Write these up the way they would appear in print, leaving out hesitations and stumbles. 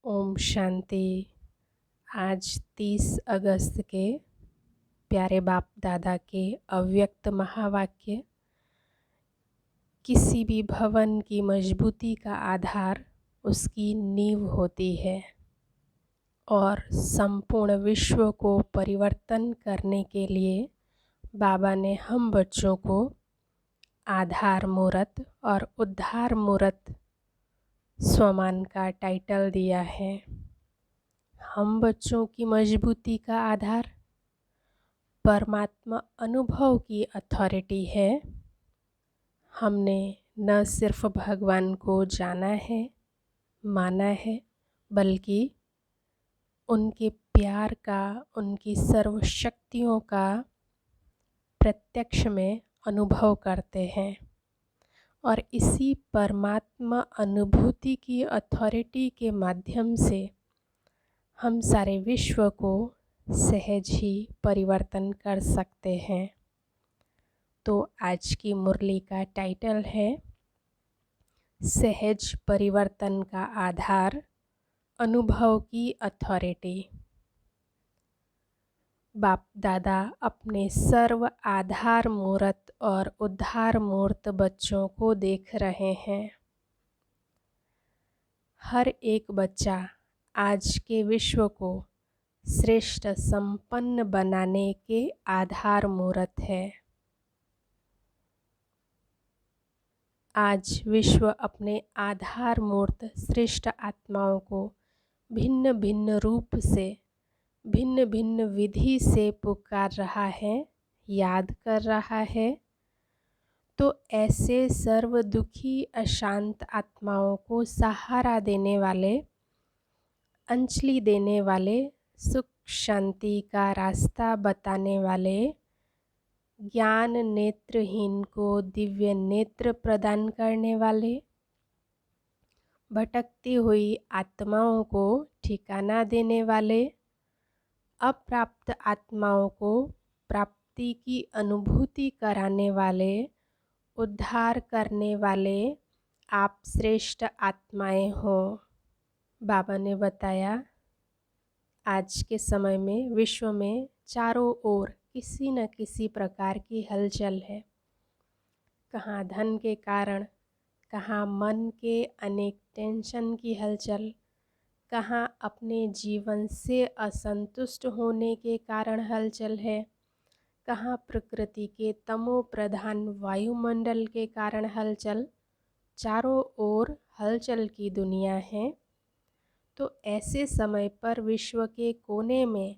ओम शांति। आज 30 अगस्त के प्यारे बाप दादा के अव्यक्त महावाक्य। किसी भी भवन की मजबूती का आधार उसकी नींव होती है और संपूर्ण विश्व को परिवर्तन करने के लिए बाबा ने हम बच्चों को आधार मूर्त और उद्धार मूर्त स्वमान का टाइटल दिया है। हम बच्चों की मजबूती का आधार परमात्मा अनुभव की अथॉरिटी है। हमने न सिर्फ भगवान को जाना है, माना है, बल्कि उनके प्यार का, उनकी सर्वशक्तियों का प्रत्यक्ष में अनुभव करते हैं। और इसी परमात्मा अनुभूति की अथॉरिटी के माध्यम से हम सारे विश्व को सहज ही परिवर्तन कर सकते हैं। तो आज की मुरली का टाइटल है सहज परिवर्तन का आधार, अनुभव की अथॉरिटी। बाप दादा अपने सर्व आधार मूर्त और उद्धार मूर्त बच्चों को देख रहे हैं। हर एक बच्चा आज के विश्व को श्रेष्ठ संपन्न बनाने के आधार मूर्त है। आज विश्व अपने आधार मूर्त श्रेष्ठ आत्माओं को भिन्न भिन्न रूप से, भिन्न भिन्न विधि से पुकार रहा है, याद कर रहा है। तो ऐसे सर्व दुखी अशांत आत्माओं को सहारा देने वाले, अंजलि देने वाले, सुख शांति का रास्ता बताने वाले, ज्ञान नेत्रहीन को दिव्य नेत्र प्रदान करने वाले, भटकती हुई आत्माओं को ठिकाना देने वाले, अप्राप्त आत्माओं को प्राप्ति की अनुभूति कराने वाले, उद्धार करने वाले आप श्रेष्ठ आत्माएं हो। बाबा ने बताया आज के समय में विश्व में चारों ओर किसी न किसी प्रकार की हलचल है। कहाँ धन के कारण, कहाँ मन के अनेक टेंशन की हलचल, कहाँ अपने जीवन से असंतुष्ट होने के कारण हलचल है, कहाँ प्रकृति के तमो प्रधान वायुमंडल के कारण हलचल। चारों ओर हलचल की दुनिया है। तो ऐसे समय पर विश्व के कोने में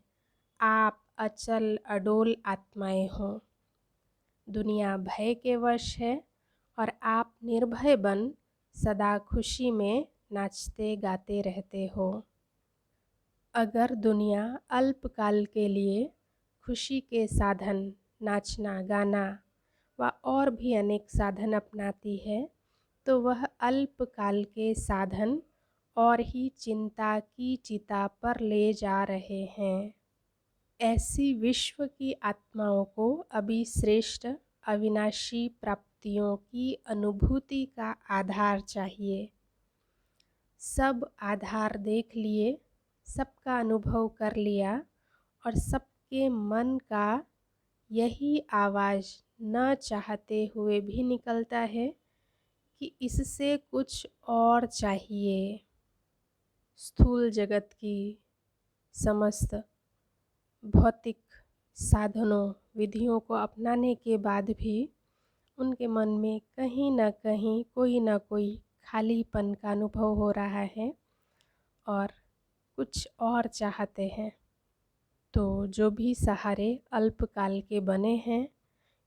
आप अचल अडोल आत्माएं हो। दुनिया भय के वश है और आप निर्भय बन सदा खुशी में नाचते गाते रहते हो। अगर दुनिया अल्पकाल के लिए खुशी के साधन, नाचना गाना व और भी अनेक साधन अपनाती है, तो वह अल्पकाल के साधन और ही चिंता की चिता पर ले जा रहे हैं। ऐसी विश्व की आत्माओं को अभी श्रेष्ठ अविनाशी प्राप्तियों की अनुभूति का आधार चाहिए। सब आधार देख लिए, सबका अनुभव कर लिया और सबके मन का यही आवाज़ न चाहते हुए भी निकलता है कि इससे कुछ और चाहिए। स्थूल जगत की समस्त भौतिक साधनों विधियों को अपनाने के बाद भी उनके मन में कहीं न कहीं कोई न कोई खालीपन का अनुभव हो रहा है और कुछ और चाहते हैं। तो जो भी सहारे अल्पकाल के बने हैं,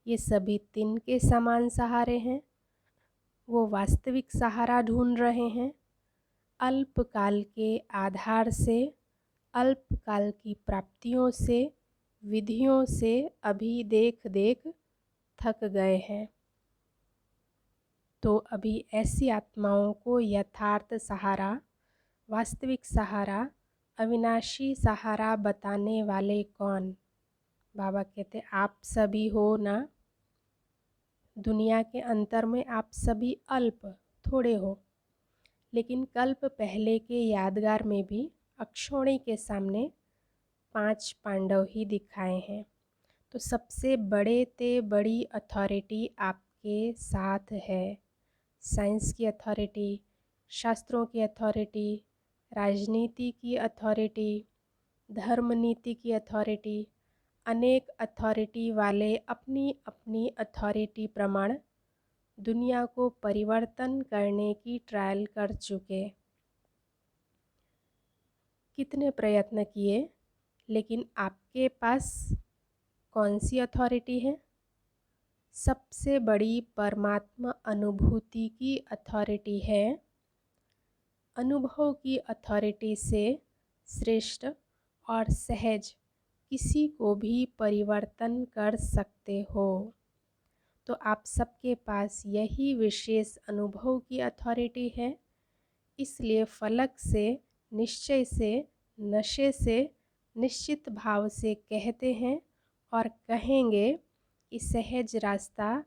ये सभी तिन के समान सहारे हैं। वो वास्तविक सहारा ढूंढ रहे हैं। अल्पकाल के आधार से, अल्पकाल की प्राप्तियों से, विधियों से अभी देख देख थक गए हैं। तो अभी ऐसी आत्माओं को यथार्थ सहारा, वास्तविक सहारा, अविनाशी सहारा बताने वाले कौन? बाबा कहते आप सभी हो ना। दुनिया के अंतर में आप सभी अल्प थोड़े हो, लेकिन कल्प पहले के यादगार में भी अक्षौणी के सामने 5 पांडव ही दिखाए हैं। तो सबसे बड़ी अथॉरिटी आपके साथ है। साइंस की अथॉरिटी, शास्त्रों की अथॉरिटी, राजनीति की अथॉरिटी, धर्म नीति की अथॉरिटी, अनेक अथॉरिटी वाले अपनी अपनी अथॉरिटी प्रमाण दुनिया को परिवर्तन करने की ट्रायल कर चुके। कितने प्रयत्न किए, लेकिन आपके पास कौन सी अथॉरिटी है? सबसे बड़ी परमात्मा अनुभूति की अथॉरिटी है। अनुभव की अथॉरिटी से श्रेष्ठ और सहज किसी को भी परिवर्तन कर सकते हो। तो आप सबके पास यही विशेष अनुभव की अथॉरिटी है। इसलिए फलक से, निश्चय से, नशे से, निश्चित भाव से कहते हैं और कहेंगे कि सहज रास्ता,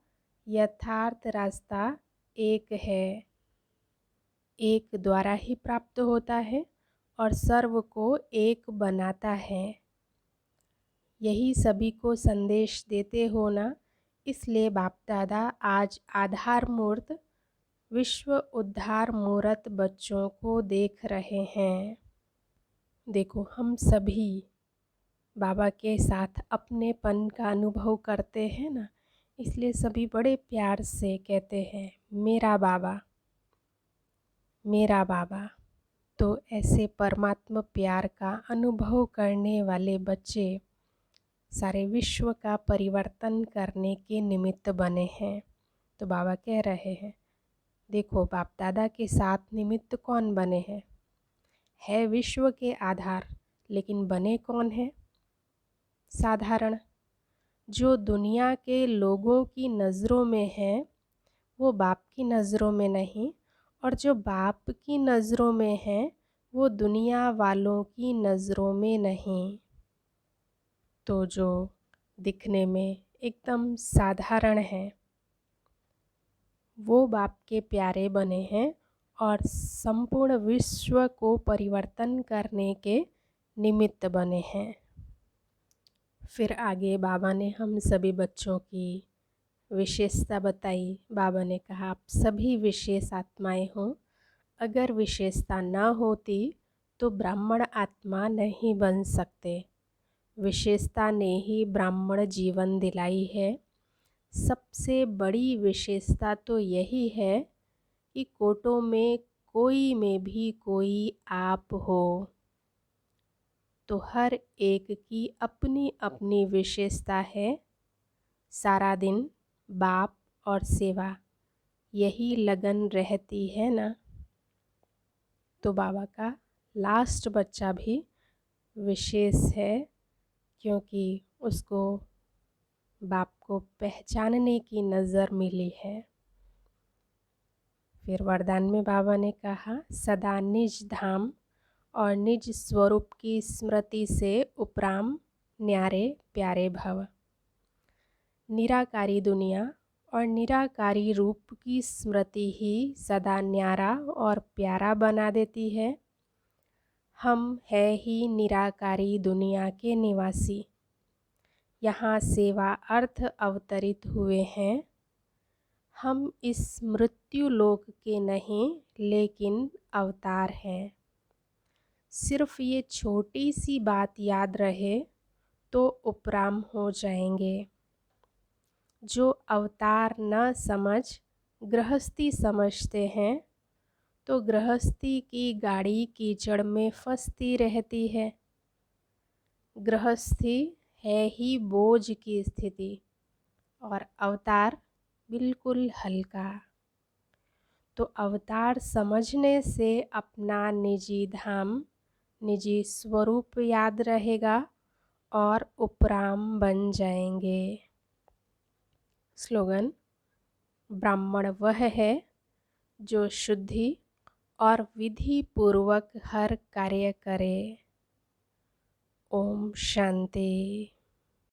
यथार्थ रास्ता एक है, एक द्वारा ही प्राप्त होता है और सर्व को एक बनाता है। यही सभी को संदेश देते हो ना, इसलिए बाप दादा आज आधार मूर्त विश्व उद्धार मूर्त बच्चों को देख रहे हैं। देखो, हम सभी बाबा के साथ अपनेपन का अनुभव करते हैं ना, इसलिए सभी बड़े प्यार से कहते हैं मेरा बाबा, मेरा बाबा। तो ऐसे परमात्मा प्यार का अनुभव करने वाले बच्चे सारे विश्व का परिवर्तन करने के निमित्त बने हैं। तो बाबा कह रहे हैं, देखो बाप दादा के साथ निमित्त कौन बने हैं? है विश्व के आधार, लेकिन बने कौन हैं? साधारण। जो दुनिया के लोगों की नज़रों में है वो बाप की नज़रों में नहीं, और जो बाप की नज़रों में है वो दुनिया वालों की नज़रों में नहीं। तो जो दिखने में एकदम साधारण है वो बाप के प्यारे बने हैं और संपूर्ण विश्व को परिवर्तन करने के निमित्त बने हैं। फिर आगे बाबा ने हम सभी बच्चों की विशेषता बताई। बाबा ने कहा आप सभी विशेष आत्माएं हो। अगर विशेषता न होती तो ब्राह्मण आत्मा नहीं बन सकते। विशेषता ने ही ब्राह्मण जीवन दिलाई है। सबसे बड़ी विशेषता तो यही है कि कोटों में कोई में भी कोई आप हो। तो हर एक की अपनी अपनी विशेषता है। सारा दिन बाप और सेवा यही लगन रहती है ना। तो बाबा का लास्ट बच्चा भी विशेष है, क्योंकि उसको बाप को पहचानने की नज़र मिली है। फिर वरदान में बाबा ने कहा सदा निज धाम और निज स्वरूप की स्मृति से उपराम न्यारे प्यारे भव। निराकारी दुनिया और निराकारी रूप की स्मृति ही सदा न्यारा और प्यारा बना देती है। हम है ही निराकारी दुनिया के निवासी। यहाँ सेवा अर्थ अवतरित हुए हैं। हम इस मृत्यु लोक के नहीं, लेकिन अवतार हैं। सिर्फ ये छोटी सी बात याद रहे तो उपराम हो जाएंगे। जो अवतार न समझ गृहस्थी समझते हैं तो गृहस्थी की गाड़ी कीचड़ में फंसती रहती है। गृहस्थी है ही बोझ की स्थिति और अवतार बिल्कुल हल्का। तो अवतार समझने से अपना निजी धाम, निजी स्वरूप याद रहेगा और उपराम बन जाएंगे। स्लोगन, ब्राह्मण वह है जो शुद्धि और विधि पूर्वक हर कार्य करे। ओम शांति।